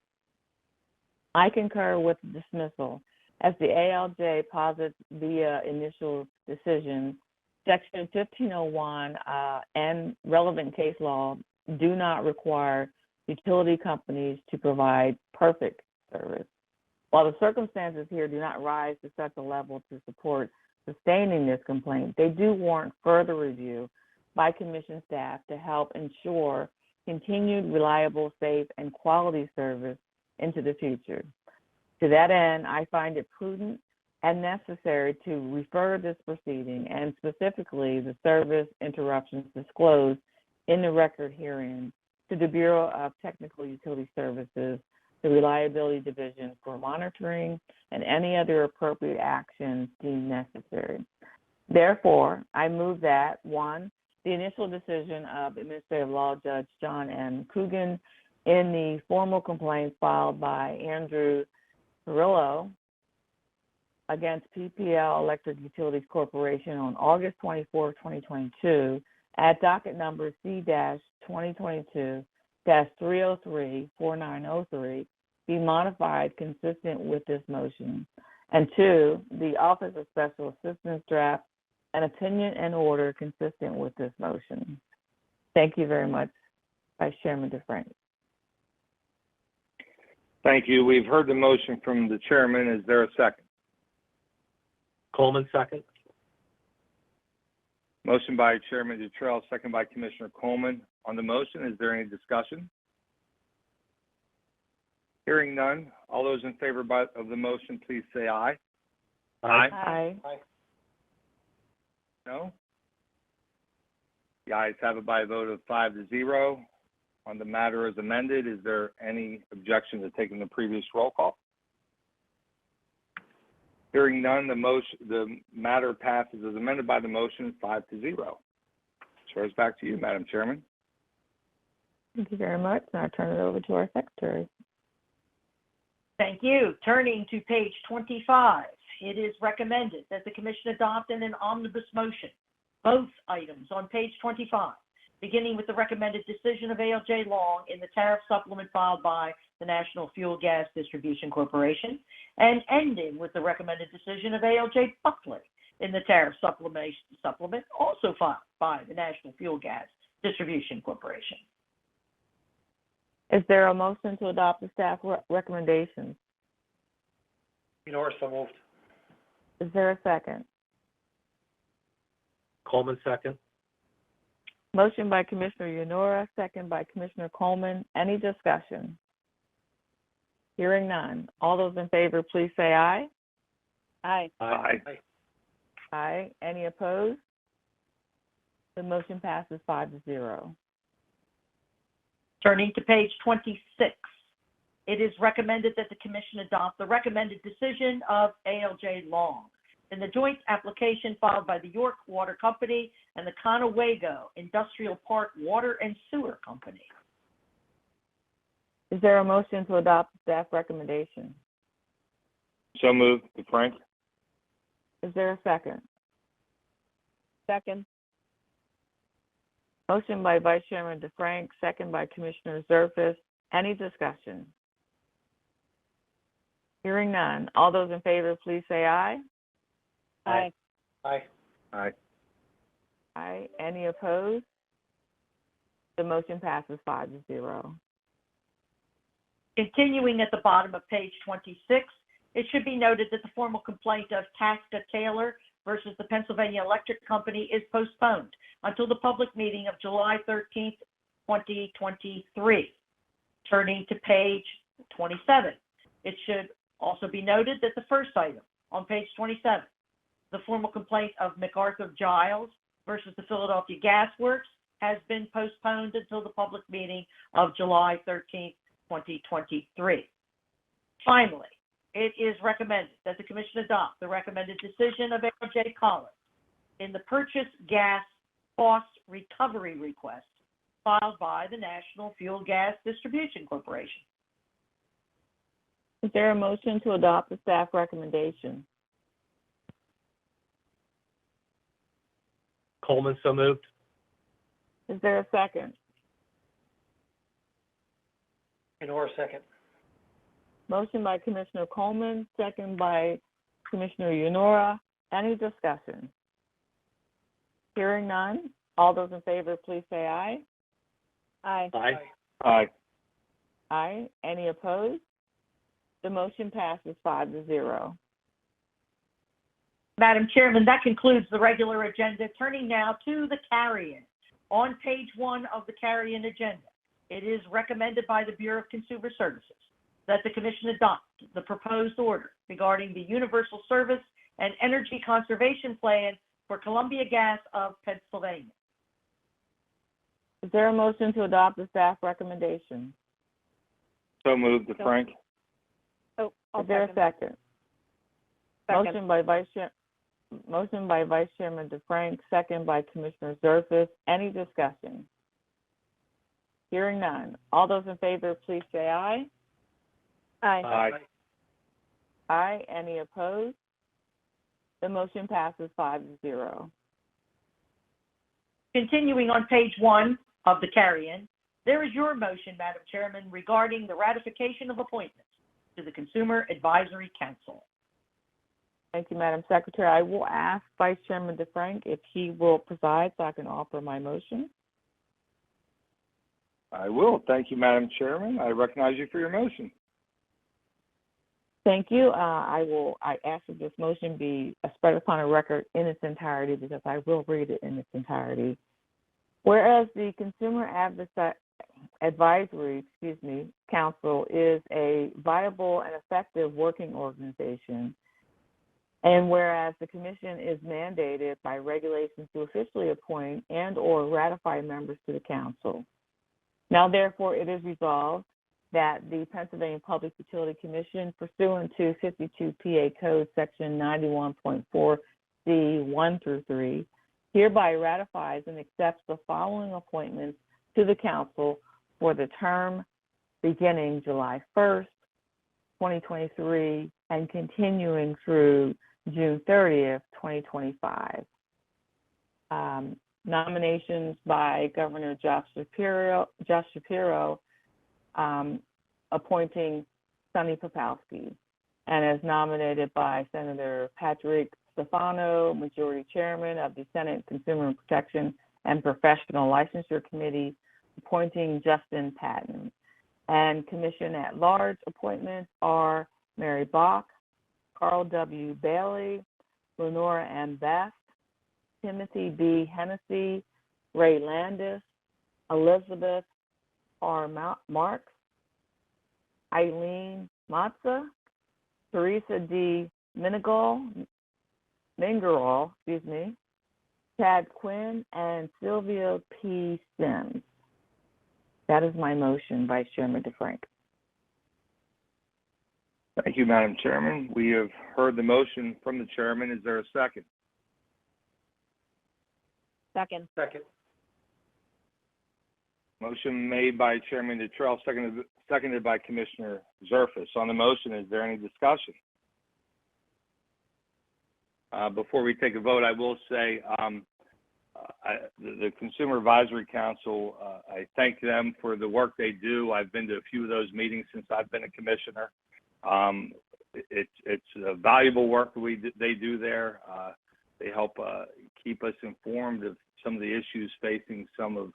I concur with the dismissal, as the ALJ posits via initial decision, Section 1501 and relevant case law do not require utility companies to provide perfect service. While the circumstances here do not rise to such a level to support sustaining this complaint, they do warrant further review by Commission staff to help ensure continued reliable, safe, and quality service into the future. To that end, I find it prudent and necessary to refer this proceeding, and specifically the service interruptions disclosed in the record herein, to the Bureau of Technical Utility Services, the Reliability Division, for monitoring and any other appropriate actions deemed necessary. Therefore, I move that, 1, the initial decision of Administrative Law Judge John M. Coogan in the formal complaint filed by Andrew Perillo against PPL Electric Utilities Corporation on August 24, 2022, at docket number C-2022-303-4903, be modified consistent with this motion. And 2, the Office of Special Assistance draft an opinion and order consistent with this motion. Thank you very much, Vice Chairman DeFrank. Thank you. We've heard the motion from the chairman. Is there a second? Coleman, second. Motion by Chairman Dutrell, second by Commissioner Coleman. On the motion, is there any discussion? Hearing none, all those in favor of the motion, please say aye. Aye. Aye. Aye. No? The ayes have it by a vote of 5-0. On the matter as amended, is there any objection to taking the previous roll call? Hearing none, the matter passes as amended by the motion 5-0. Chair, it's back to you, Madam Chairman. Thank you very much. Now I turn it over to our Secretary. Thank you. Turning to page 25, it is recommended that the Commission adopt in an omnibus motion both items on page 25, beginning with the recommended decision of ALJ Long in the tariff supplement filed by the National Fuel Gas Distribution Corporation, and ending with the recommended decision of ALJ Buckley in the tariff supplement also filed by the National Fuel Gas Distribution Corporation. Is there a motion to adopt the staff recommendations? Lenore, so moved. Is there a second? Coleman, second. Motion by Commissioner Yanora, second by Commissioner Coleman. Any discussion? Hearing none. All those in favor, please say aye. Aye. Aye. Aye. Any opposed? The motion passes 5-0. Turning to page 26, it is recommended that the Commission adopt the recommended decision of ALJ Long in the joint application filed by the York Water Company and the Conewago Industrial Park Water and Sewer Company. Is there a motion to adopt the staff recommendation? So moved. DeFrank. Is there a second? Second. Motion by Vice Chairman DeFrank, second by Commissioner Zerfis. Any discussion? Hearing none. All those in favor, please say aye. Aye. Aye. Aye. Aye. Any opposed? The motion passes 5-0. Continuing at the bottom of page 26, It should be noted that the formal complaint of Tasca Taylor versus the Pennsylvania Electric Company is postponed until the public meeting of July 13th, 2023. Turning to page 27, it should also be noted that the first item on page 27, the formal complaint of MacArthur Giles versus the Philadelphia Gas Works, has been postponed until the public meeting of July 13th, 2023. Finally, it is recommended that the Commission adopt the recommended decision of ARJ Collins in the purchase gas cost recovery request filed by the National Fuel Gas Distribution Corporation. Is there a motion to adopt the staff recommendation? Coleman, so moved. Is there a second? Yenora, second. Motion by Commissioner Coleman, second by Commissioner Yenora. Any discussion? Hearing none. All those in favor, please say aye. Aye. Aye. Aye. Aye. Any opposed? The motion passes 5-0. Madam Chairman, that concludes the regular agenda. Turning now to the carry-in. On page 1 of the carry-in agenda, it is recommended by the Bureau of Consumer Services that the Commission adopt the proposed order regarding the Universal Service and Energy Conservation Plan for Columbia Gas of Pennsylvania. Is there a motion to adopt the staff recommendation? So moved, DeFrank. Oh, I'll Is there a second? Second. Motion by Vice Chairman DeFrank, second by Commissioner Zerfus. Any discussion? Hearing none. All those in favor, please say aye. Aye. Aye. Aye. Any opposed? The motion passes 5-0. Continuing on page 1 of the carry-in, there is your motion, Madam Chairman, regarding the ratification of appointments to the Consumer Advisory Council. Thank you, Madam Secretary. I will ask Vice Chairman DeFrank if he will preside so I can offer my motion. I will. Thank you, Madam Chairman. I recognize you for your motion. Thank you. I ask that this motion be spread upon a record in its entirety because I will read it in its entirety. Whereas the Consumer Advisory Council is a viable and effective working organization, and whereas the Commission is mandated by regulations to officially appoint and or ratify members to the Council. Now, therefore, it is resolved that the Pennsylvania Public Utility Commission, pursuant to 52 PA Code Section 91.4C 1 through 3, hereby ratifies and accepts the following appointments to the Council for the term beginning July 1st, 2023, and continuing through June 30th, 2025. Nominations by Governor Josh Shapiro, appointing Sonny Popowski, and as nominated by Senator Patrick Stefano, Majority Chairman of the Senate Consumer Protection and Professional Licensure Committee, appointing Justin Patton. And Commission at Large appointments are Mary Bach, Carl W. Bailey, Lenora M. Best, Timothy B. Hennessy, Ray Landis, Elizabeth R. Marks, Eileen Matza, Teresa D. Mingerall, Chad Quinn, and Sylvia P. Sims. That is my motion, Vice Chairman DeFrank. Thank you, Madam Chairman. We have heard the motion from the chairman. Is there a second? Second. Second. Motion made by Chairman Dutrell, seconded by Commissioner Zerfus. On the motion, is there any discussion? Before we take a vote, I will say the Consumer Advisory Council, I thank them for the work they do. I've been to a few of those meetings since I've been a commissioner. It's a valuable work they do there. They help keep us informed of some of the issues facing some of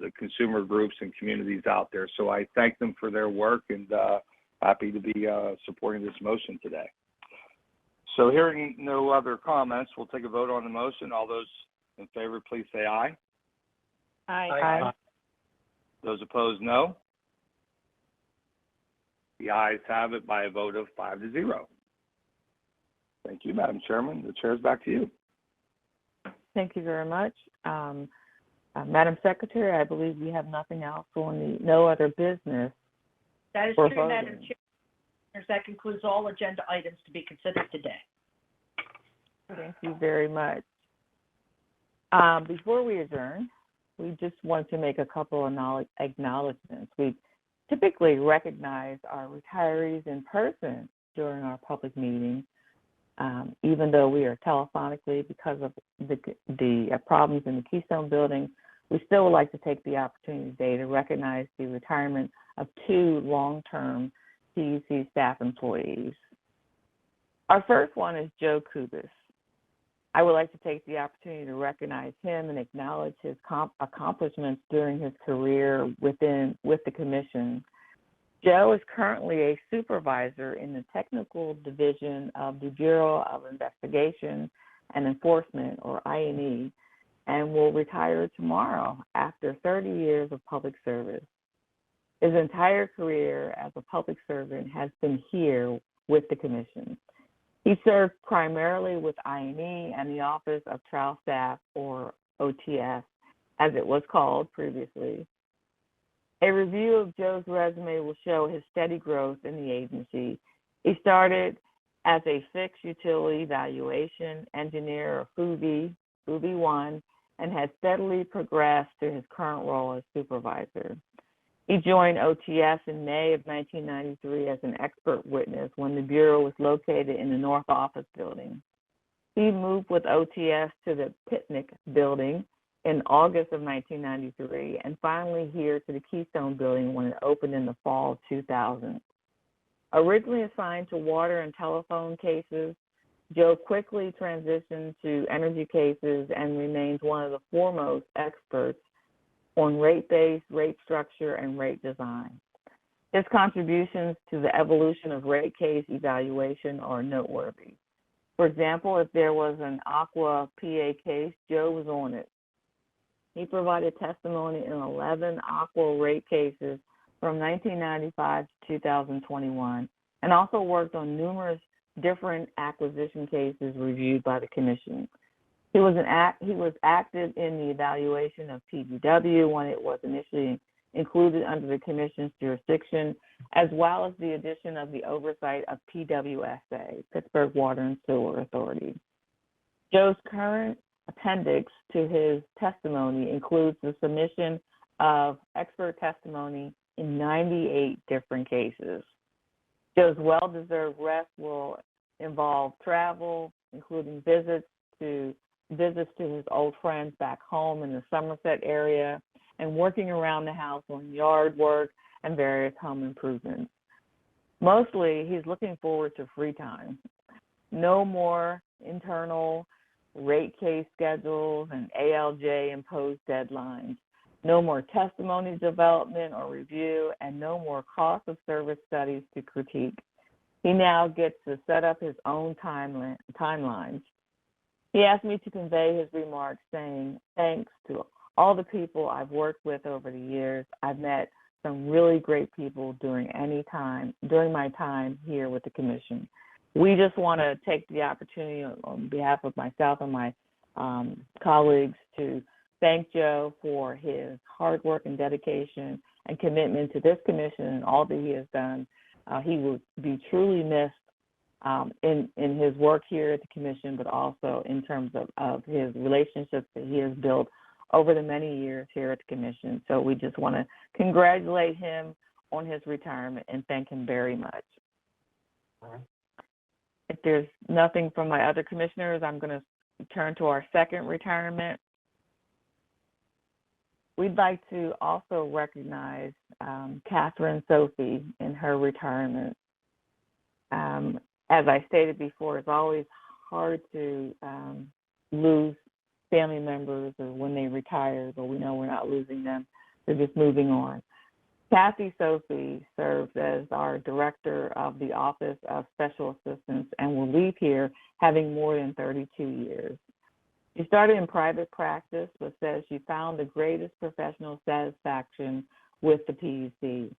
the consumer groups and communities out there. So I thank them for their work, and happy to be supporting this motion today. So hearing no other comments, we'll take a vote on the motion. All those in favor, please say aye. Aye. Those opposed, no. The ayes have it by a vote of 5-0. Thank you, Madam Chairman. The chair is back to you. Thank you very much. Madam Secretary, I believe we have nothing else on the no other business. That is for true, Madam voting. Chair. That concludes all agenda items to be considered today. Thank you very much. Before we adjourn, we just want to make a couple of acknowledgments. We typically recognize our retirees in person during our public meetings, even though we are telephonically because of the problems in the Keystone building. We still would like to take the opportunity today to recognize the retirement of 2 long-term PUC staff employees. Our first one is Joe Kubis. I would like to take the opportunity to recognize him and acknowledge his accomplishments during his career with the Commission. Joe is currently a supervisor in the Technical Division of the Bureau of Investigation and Enforcement, or I&E, and will retire tomorrow after 30 years of public service. His entire career as a public servant has been here with the Commission. He served primarily with I&E and the Office of Trial Staff, or OTS, as it was called previously. A review of Joe's resume will show his steady growth in the agency. He started as a fixed utility evaluation engineer, or FUBI 1, and has steadily progressed to his current role as supervisor. He joined OTS in May of 1993 as an expert witness when the Bureau was located in the North Office building. He moved with OTS to the Picnic building in August of 1993 and finally here to the Keystone building when it opened in the fall of 2000. Originally assigned to water and telephone cases, Joe quickly transitioned to energy cases and remains one of the foremost experts on rate base, rate structure, and rate design. His contributions to the evolution of rate case evaluation are noteworthy. For example, if there was an Aqua PA case, Joe was on it. He provided testimony in 11 Aqua rate cases from 1995 to 2021 and also worked on numerous different acquisition cases reviewed by the Commission. He was active in the evaluation of PGW when it was initially included under the Commission's jurisdiction, as well as the addition of the oversight of PWSA, Pittsburgh Water and Sewer Authority. Joe's current appendix to his testimony includes the submission of expert testimony in 98 different cases. Joe's well-deserved rest will involve travel, including visits to his old friends back home in the Somerset area, and working around the house on yard work and various home improvements. Mostly, he's looking forward to free time. No more internal rate case schedules and ALJ-imposed deadlines. No more testimony development or review, and no more cost of service studies to critique. He now gets to set up his own timelines. He asked me to convey his remarks saying, thanks to all the people I've worked with over the years, I've met some really great people during my time here with the Commission. We just want to take the opportunity on behalf of myself and my colleagues to thank Joe for his hard work and dedication and commitment to this Commission and all that he has done. He will be truly missed in his work here at the Commission, but also in terms of his relationships that he has built over the many years here at the Commission. So we just want to congratulate him on his retirement and thank him very much. All right. If there's nothing from my other commissioners, I'm going to turn to our second retirement. We'd like to also recognize Catherine Sophie in her retirement. As I stated before, it's always hard to lose family members or when they retire, but we know we're not losing them. They're just moving on. Kathy Sophie serves as our Director of the Office of Special Assistance and will leave here having more than 32 years. She started in private practice, but says she found the greatest professional satisfaction with the PUC.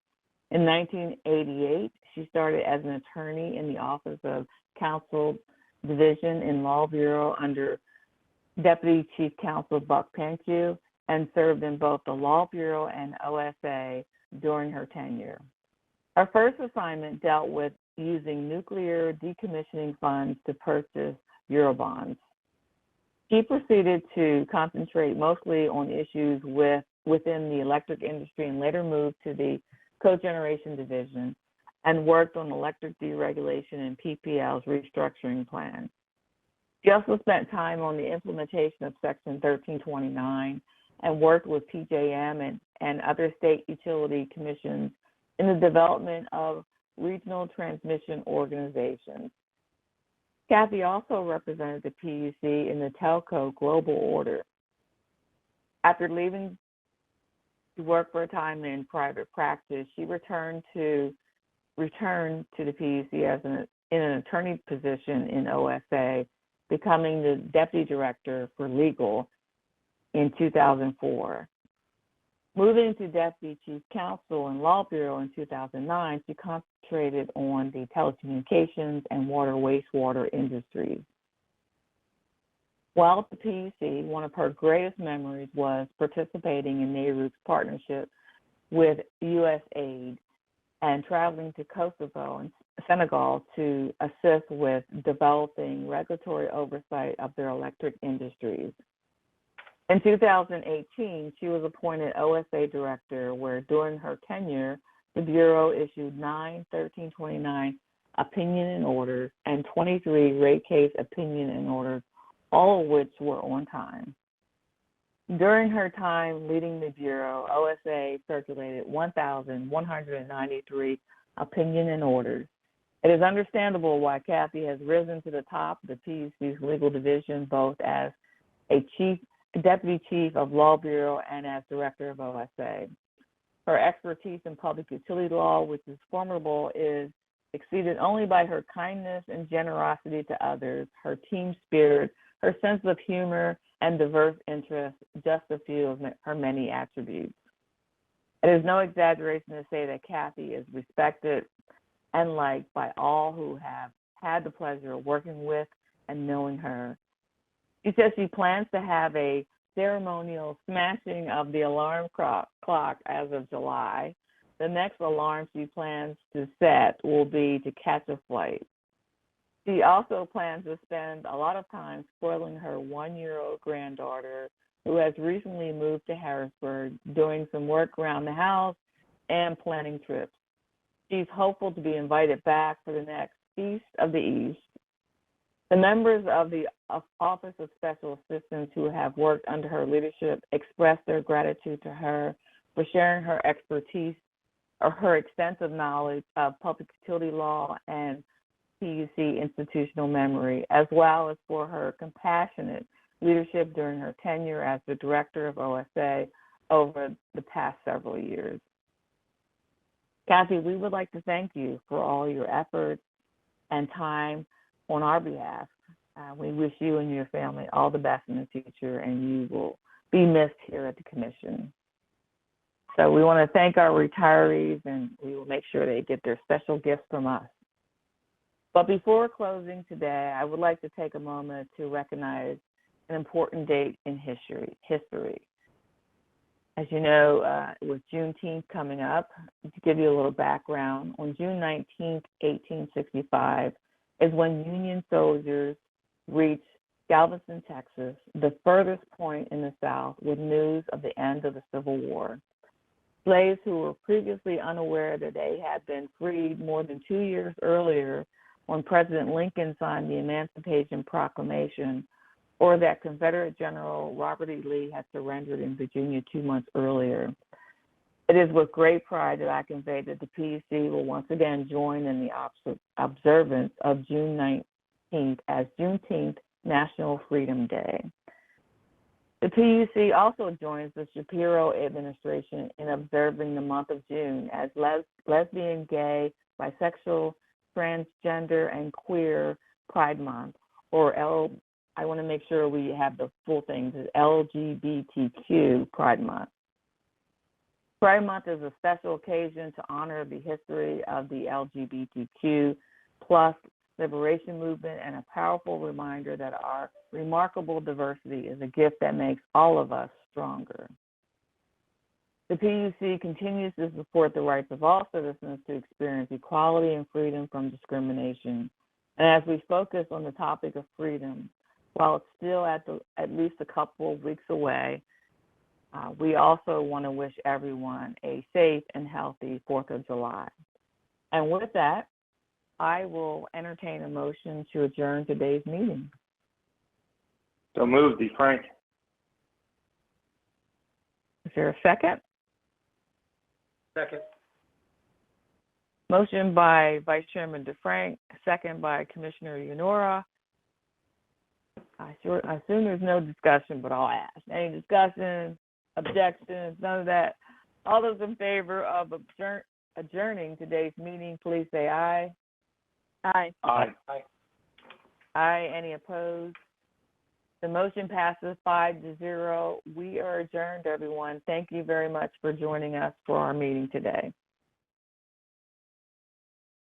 In 1988, she started as an attorney in the Office of Counsel Division in Law Bureau under Deputy Chief Counsel Buck Penchew and served in both the Law Bureau and OSA during her tenure. Her first assignment dealt with using nuclear decommissioning funds to purchase Eurobonds. She proceeded to concentrate mostly on issues within the electric industry and later moved to the cogeneration division and worked on electric deregulation and PPL's restructuring plan. She also spent time on the implementation of Section 1329 and worked with PJM and other state utility commissions in the development of regional transmission organizations. Kathy also represented the PUC in the telco global order. After leaving to work for a time in private practice, she returned to the PUC as in an attorney position in OSA, becoming the Deputy Director for Legal in 2004. Moving to Deputy Chief Counsel in Law Bureau in 2009, she concentrated on the telecommunications and water wastewater industries. While at the PUC, one of her greatest memories was participating in NARU's partnership with USAID and traveling to Kosovo and Senegal to assist with developing regulatory oversight of their electric industries. In 2018, she was appointed OSA Director, where during her tenure, the Bureau issued 9 1329 opinion and orders and 23 rate case opinion and orders, all of which were on time. During her time leading the Bureau, OSA circulated 1,193 opinion and orders. It is understandable why Kathy has risen to the top of the PUC's legal division, both as a Deputy Chief of Law Bureau and as Director of OSA. Her expertise in public utility law, which is formidable, is exceeded only by her kindness and generosity to others, her team spirit, her sense of humor, and diverse interests, just a few of her many attributes. It is no exaggeration to say that Kathy is respected and liked by all who have had the pleasure of working with and knowing her. She says she plans to have a ceremonial smashing of the alarm clock as of July. The next alarm she plans to set will be to catch a flight. She also plans to spend a lot of time spoiling her 1-year-old granddaughter, who has recently moved to Harrisburg, doing some work around the house and planning trips. She's hopeful to be invited back for the next Feast of the East. The members of the Office of Special Assistants who have worked under her leadership express their gratitude to her for sharing her expertise or her extensive knowledge of public utility law and PUC institutional memory, as well as for her compassionate leadership during her tenure as the Director of OSA over the past several years. Kathy, we would like to thank you for all your efforts and time on our behalf. We wish you and your family all the best in the future, and you will be missed here at the Commission. So we want to thank our retirees, and we will make sure they get their special gifts from us. But before closing today, I would like to take a moment to recognize an important date in history. As you know, with Juneteenth coming up, to give you a little background, on June 19th, 1865, is when Union soldiers reached Galveston, Texas, the furthest point in the South with news of the end of the Civil War. Slaves who were previously unaware that they had been freed more than 2 years earlier when President Lincoln signed the Emancipation Proclamation, or that Confederate General Robert E. Lee had surrendered in Virginia 2 months earlier. It is with great pride that I convey that the PUC will once again join in the observance of June 19th as Juneteenth National Freedom Day. The PUC also joins the Shapiro administration in observing the month of June as lesbian, gay, bisexual, transgender, and queer Pride Month, or I want to make sure we have the full things, is LGBTQ Pride Month. Pride Month is a special occasion to honor the history of the LGBTQ plus liberation movement and a powerful reminder that our remarkable diversity is a gift that makes all of us stronger. The PUC continues to support the rights of all citizens to experience equality and freedom from discrimination. And as we focus on the topic of freedom, while it's still at least a couple of weeks away, we also want to wish everyone a safe and healthy 4th of July. And with that, I will entertain a motion to adjourn today's meeting. So moved, DeFrank. Is there a second? Second. Motion by Vice Chairman DeFrank, second by Commissioner Yonora. I assume there's no discussion, but I'll ask. Any discussion, objections, none of that? All those in favor of adjourning today's meeting, please say aye. Aye. Aye. Aye. Aye. Any opposed? The motion passes 5-0. We are adjourned, everyone. Thank you very much for joining us for our meeting today.